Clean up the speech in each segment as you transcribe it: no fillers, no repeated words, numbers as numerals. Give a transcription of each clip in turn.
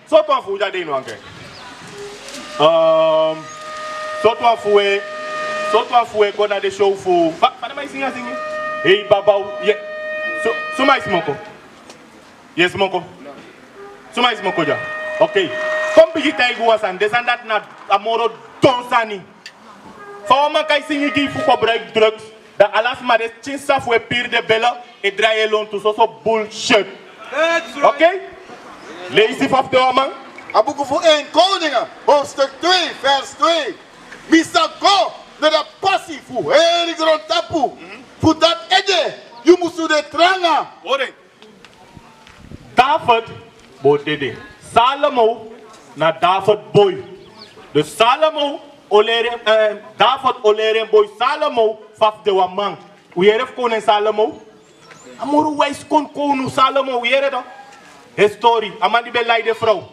So toi fou jadi no anke. So toi fou kona de show fou. Pas mais singa singi. Hey baba, yeah. So mais moko. Yes moko. So mais moko ja. Okay. Kom bigi tay guasan desandat na amoro donsani. Fa man kai singi ki fou ko break drugs. Da alas maar de chinsa fou pire de bella et draai lon to so bullshit. Okay? Lees af de man. Aboek voor 1 Koningen, hoofdstuk 2, vers 2. Misa go naar de passie voor heel grond tapu. Voor dat ede, je moet de tranga. Ore. David bodede. Salomo na David boy. Dus Salomo olere David olere boy Salomo faf de wa man. Hoe je koning Salomo? Amoru wijs kon koning Salomo, hoe je dat? Historie, amandi belai de vrouw.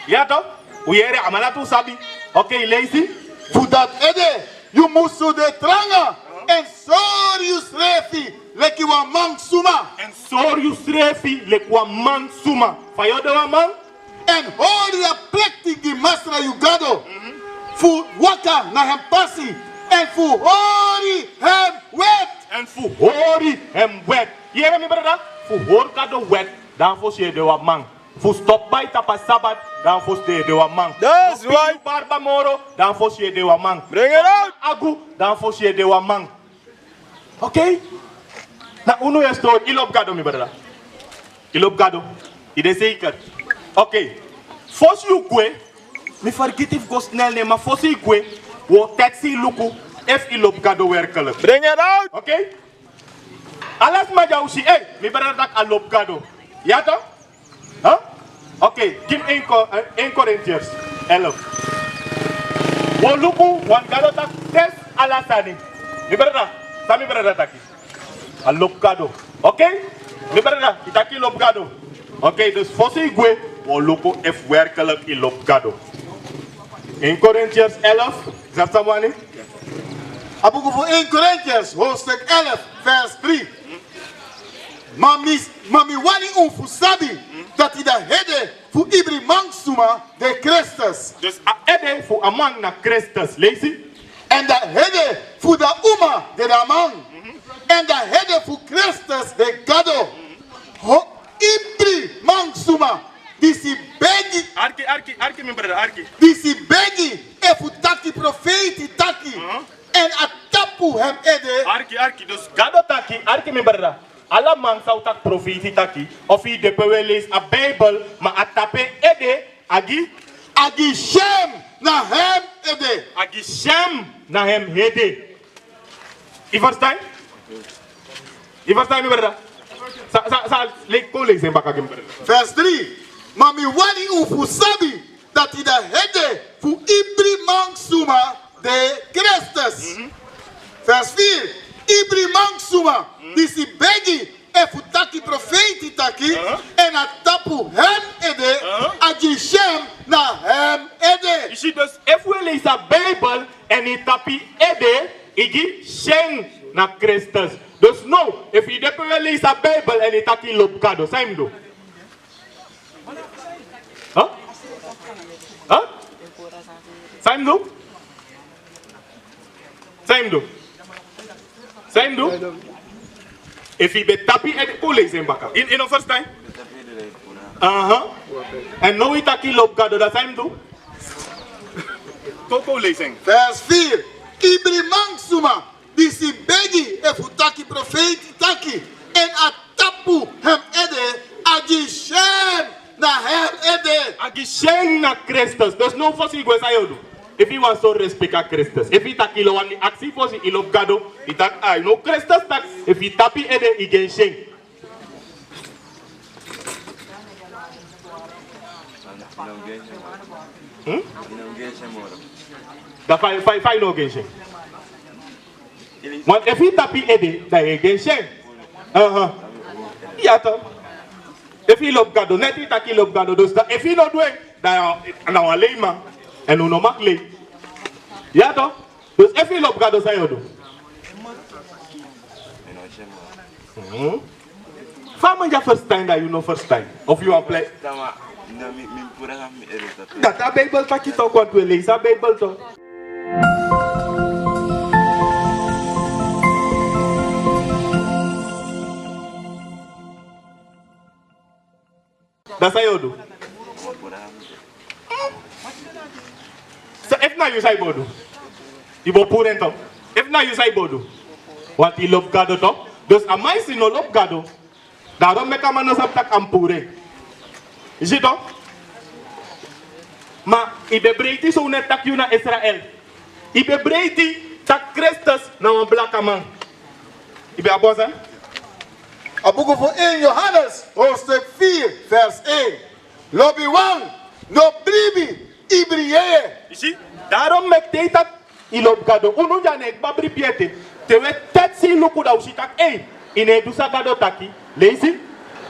Ja toch? Hoe je amalatu sabi? Oké, lazy. Voor dat ede, je moet de tranga. En sorry you srefi, leki wa man suma. En sorry you srefi, leki wa man suma. Fayo de wa man? En hoor je plekti die masra you gado. Voor waka na hem passie. En voor hori hem wet. En voor hori hem wet. Je hebt me brada? Voor hoor gado wet. Dan fos je de wa man. Voor stop bij tapa sabat, dan fos de wa man. That's right. Barba moro, dan fos je de wa man. Bring it out. Agu, dan fos je de wa man. Oké? Na uno je stoor, ilop gado mi brada. Ilop gado. Ide zeker. Oké. Fos you kwe, mi vergeet if go snel ne, maar fos you kwe, wo Tesi luku, if ilop gado werkelijk. Bring it out. Oké? Alas ma jou si, hey, mi brada dak alop gado. Ja toch? Huh? Oké, give 1 Corinthians 11. Woluku, wan gado tak tes alasani. Mi brada, sami brada taki. Alop gado. Oké? Mi brada, itaki lop gado. Oké, dus fosse igwe, woluku if werkelijk ilop gado. 1 Corinthians 11, zegt someone? Aboek voor 1 Corinthians, hoofdstuk 11, vers 3. Mami wani unfusabi dat hij de hede voor iedere man suma de Christus. Dus a hede voor a man na Christus, lees je? En de hede voor de uma de man. En de hede voor Christus de Gado. Iedere man suma. Die si begi. Arki mijn brada, arki. Die si begi e voor taki profeti taki. En atapu hem ede. Arki, dus Gado taki, arki mijn brada. Alla man zou tak profeti taki, of hij de lees a Bijbel, maar a tape ede, agi shem na hem ede. Agi shem na hem hede. Je verstaan? Je verstaan me brada? Sa leek ko lezen baka gem brada. Vers 3. Mami wani ufusabi dat hij de hede voor iedere man suma de Christus. Vers 4. Iedere man suma. Die si begi e futaki profeti taki en atapu hem ede agi shem na hem ede. Je ziet dus, if we lezen de Bijbel en hij tapi ede, igi shem na Christus. Dus no, if je de lezen de Bijbel en hij taki lop gado, zijn hem do. Huh? Huh? Zijn hem do? Zijn hem do? Zijn hem do? If he be tapi and kule zembaka. In the first time? And no itaki lop gado, dat zijn do? Koko lezing. Vers 4. Iedere man suma. Die si begi e futaki profeti taki. En atapu hem ede agi shem na hem ede. Agi shem na Christus. Dus no fosi igwe sayodo. If he was so respect a Christus, if he taki lo wani aksi fosi ilop gado, he tak ay no Christus tak. If he tapi ede igen shen. Da fai no igen shen. Want if he tapi ede, da igen shen. Ja toch? If he lop gado, net he taki lop gado. Dus if he no doing, da na alleen man. En uno makle. Ja toch? Dus if he lop gado say do. Farmer ja first time that you know first time. Of you want play? Dat is Bijbel dat je toch, want we lezen Bijbel toch. Dat zou je doen. So, if na you say bodo, je wil poeren toch? If na you say bodo, want je loopt Gado toch? Dus aan mij zien no loopt Gado. Daarom met een man op tak aan poeren. Zie toch? Maar ik bebreid zo net tak je naar Israël. Ik bebreid tak Christus naar een blakke man. Ik ben aboos hè? Aboeken voor 1 Johannes, hoofdstuk 4, vers 1. Lobby 1, no bribi, ibriye. Zie, daarom met tijd dat je loopt Gado. Uno jane ik babri piete. Te we Tesi luku da usitak. Hey, in e dusa Gado taki. Lees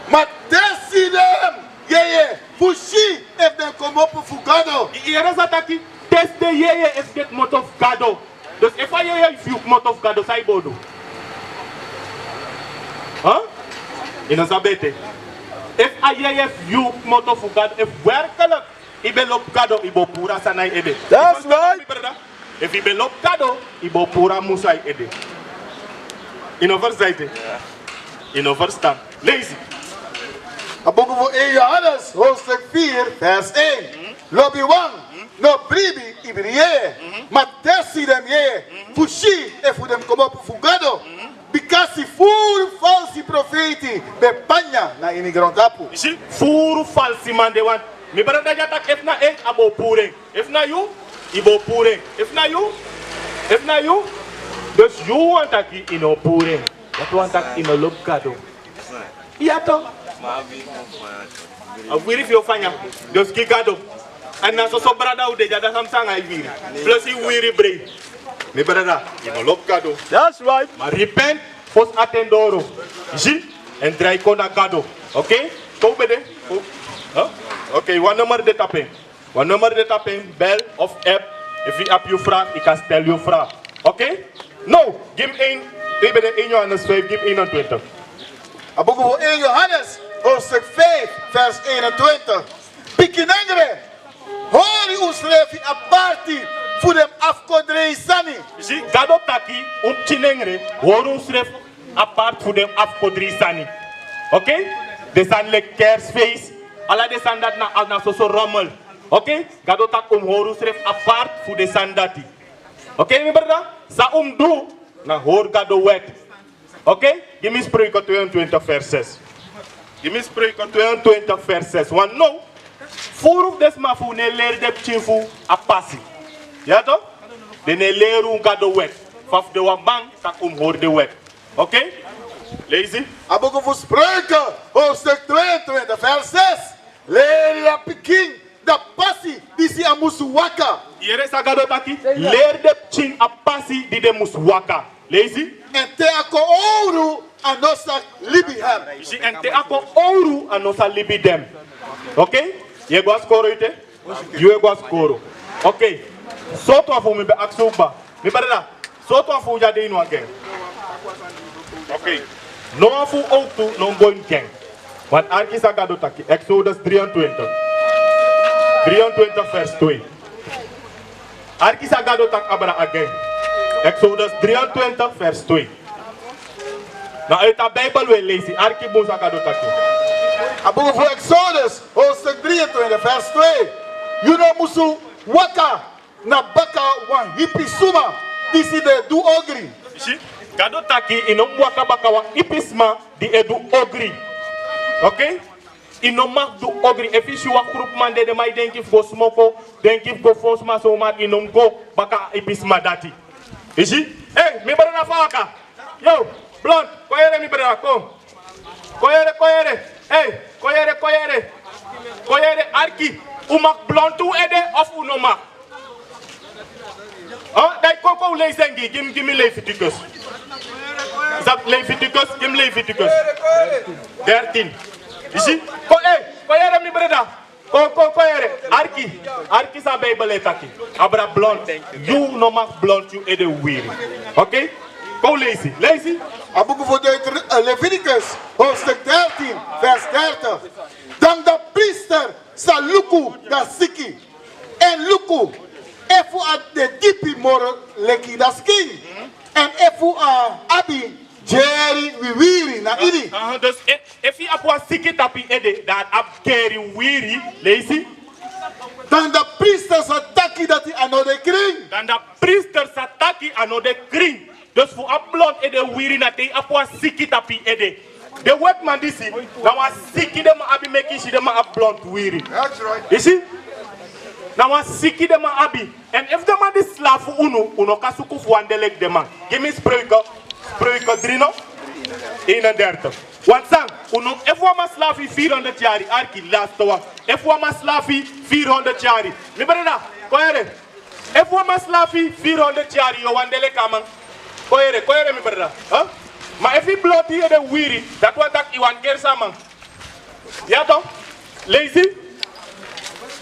Maar Tesi dem, Jeje, fushi, if de Komopo voor Gado. Hier is dat taki. Test de Jeje is get mot of Gado. Dus if I Jeje view mot of Gado, say bodo. Huh? In een sabete. If I Jeje view mot of Gado, if werkelijk ik lop Gado, ik bo pura sanai ede. That's right. If ik lop Gado, ik bo pura musai ede. In overzijde. In overstand. Lees. Aboeken voor 1 Johannes, hoofdstuk 4, vers 1. Lobby 1, no bribi, ibriye. Maar Tesi dem je, fushi, if we dem Komopo voor Gado. Because si furu falsi profeti, bepanya na inigrontapu. You see, furu falsi man de want. Mi brada jatak if na ek abo pure. If na you, ibo pure. If na you, dus you want dat in o pure. Dat want dat in o loop Gado. Ja toch? A wiri fi o fanya. Dus ki Gado. En na so brada u de jada samsang ay wiri. Plus i wiri brain. Mi brada, in o loop Gado. That's right. Maar repent, fos atendoro. Zie, en draai kon naar Gado. Oké? Kom bij de. Oké, wat nummer de tappen? Wat nummer de tappen? Bel of app. If je app je vraag, ik kan stellen je vraag. Oké? No, give me 1. Ik ben in 1 Johannes 5, give 21. Aboeken voor 1 Johannes, hoofdstuk 5, vers 21. Pikinengre, hori uslefi aparti, voor dem afkodrei sani. Zie, Gado taki, chinengre, horu schrijf apart voor de afkodri sani. Oké? De zijn le kerstfeest. Alla de zijn dat na so rommel. Oké? Gado tak horu schrijf apart voor de zijn dat. Oké, mi brada? Sa do na hoor Gado wet. Oké? Give me Spreuken 22 vers 6. Give me Spreuken 22 vers 6. Want no, voor des ma fu ne leer de chinfu a passi. Ja toch? De ne leer Gado wet. Faf de wabang tak hoor de wet. Oké? Lees. Aboeken voor Spreuken, hoofdstuk 22, vers 6. Leer je pikin, da passi, die si amusu waka. Hier is Gado taki. Leer de chin a passi die de mus waka. Lees. En te ako oru anosa libi hem. En te ako oru anosa libi dem. Oké? Je was koro ite? Je was koro. Oké. Soto afu mi be aksuba. Mi barada. Soto afu ja de inu again. Oké. No afu outu no going gang. Want arki sa Gado taki. Exodus 23. 23 vers 2. Arki sa Gado tak abra again. Exodus 23 vers 2. Nou uit de Bijbel wil lezen. Arki boza Gado taki. Aboeken voor Exodus, hoofdstuk 23, vers 2. Juno musu waka na baka wan hippie suma. Die si de du ogri. Zie, Gado taki ino waka baka wa ipisma di edu ogri. Oké? Ino mag du ogri. Efisi wa groep man de mai denki go smoko, denki go fonsma so mat ino go baka ipisma dati. Zie? Hey, mi brada faka. Yo, blond, koyere mi brada, kom. Koyere. Hey, koyere arki. U mag blond toe ede of u no mag? Dat koko lezengi, give me Leviticus. Zap Leviticus, give me Leviticus. 13. You see? Koyere mi brada. Koyere. Arki sa Bijbel etaki. Abra blond. You no mag blond, you ede weary. Okay? Go lazy. Aboeken voor Leviticus, hoofdstuk 13, vers 30. Dan de priester sa luku da siki. En luku, efu a de dipi moro leki da skin. En efu a abi jeri wiwiri na iri. Dus if je apwa siki tapi ede, dat ap keri wiri, leisi. Dan de priesters ataki dat hij aan de kring. Dan de priesters ataki ano de kring. Dus voor a blond ede wiri na te apwa siki tapi ede. De workman disi, na wa siki de ma abi making shi de ma a blond wiri. That's right. You see? Na wa siki de ma abi. And if the man is slaaf uno kasuku fu andelek de man. Give me spreuken 3 no? 31. Want sang, uno efwa ma slavi 400 jari, arki last one. Efwa ma slavi 400 jari. Mi brada, koyere. Efwa ma slavi 400 jari yo wandele kaman. Koyere mi brada. Huh? Ma if he blood here the weary, that one tak iwan kersa man. Ja toch? Lazy?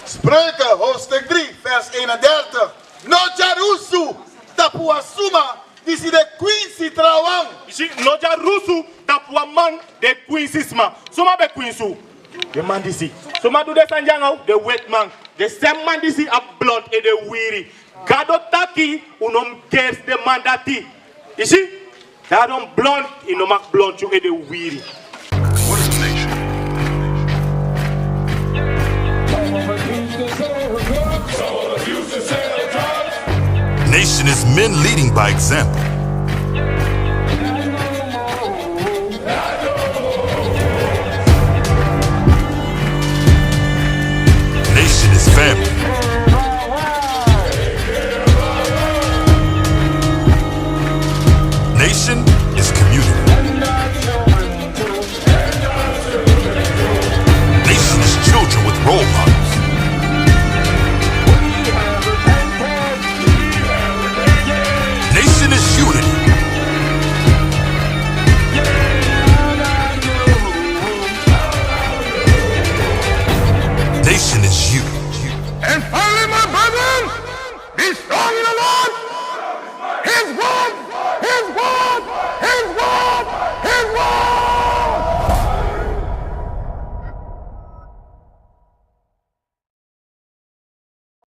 Spreuken, hoofdstuk 3, vers 31. No jarusu, tapua suma, disi de quincy trawang. Isi noja rusu tapua man de queensisma. Suma be queensu. The man disi. Suma do de sanjanga the wet man. The same man disi a blood e de weary. Gado taki unom kers de mandati. Isi that on blonde inomak blonde you e de weary. What is the nation? Nation is men leading by example. Nation is family. Nation is community. Nation is children with role models.